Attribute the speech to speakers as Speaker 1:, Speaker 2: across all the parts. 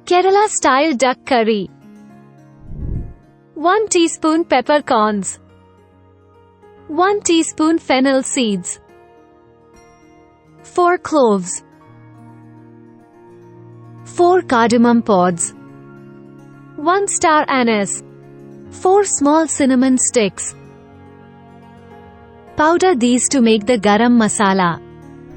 Speaker 1: Kerala style duck curry. 1 teaspoon peppercorns. 1 teaspoon fennel seeds. 4 cloves. 4 cardamom pods. 1 star anise. 4 small cinnamon sticks. Powder these to make the garam masala.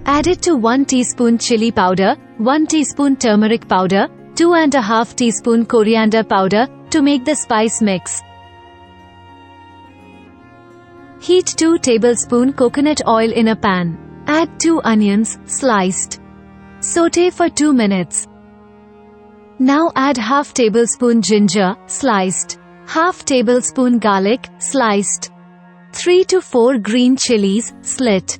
Speaker 1: Add it to 1 teaspoon chili powder, 1 teaspoon turmeric powder, 2.5 teaspoon coriander powder to make the spice mix. Heat 2 tablespoon coconut oil in a pan. Add 2 onions, sliced. Sauté for 2 minutes. Now add half tablespoon ginger, sliced. Half tablespoon garlic, sliced. 3 to 4 green chilies, slit.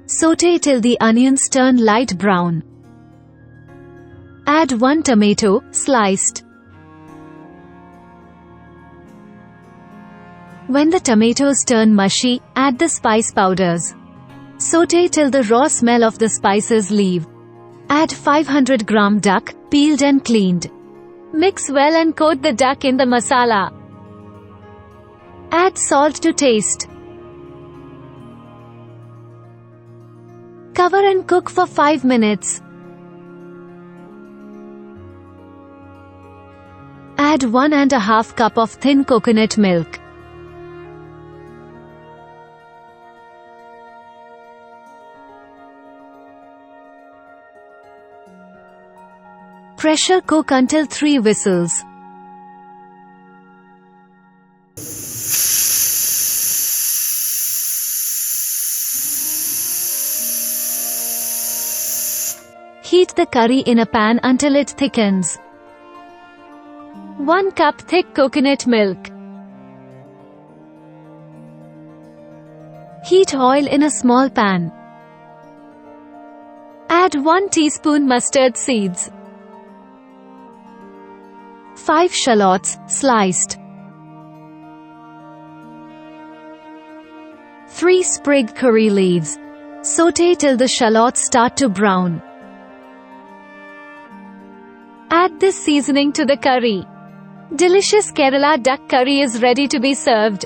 Speaker 1: Sauté till the onions turn light brown. Add 1 tomato, sliced. When the tomatoes turn mushy, add the spice powders. Sauté till the raw smell of the spices leave. Add 500 gram duck, peeled and cleaned. Mix well and coat the duck in the masala. Add salt to taste. Cover and cook for 5 minutes. Add 1.5 cup of thin coconut milk. Pressure cook until 3 whistles. Heat the curry in a pan until it thickens. 1 cup thick coconut milk. Heat oil in a small pan. Add 1 teaspoon mustard seeds. 5 shallots, sliced. 3 sprig curry leaves. Sauté till the shallots start to brown. Add this seasoning to the curry. Delicious Kerala duck curry is ready to be served.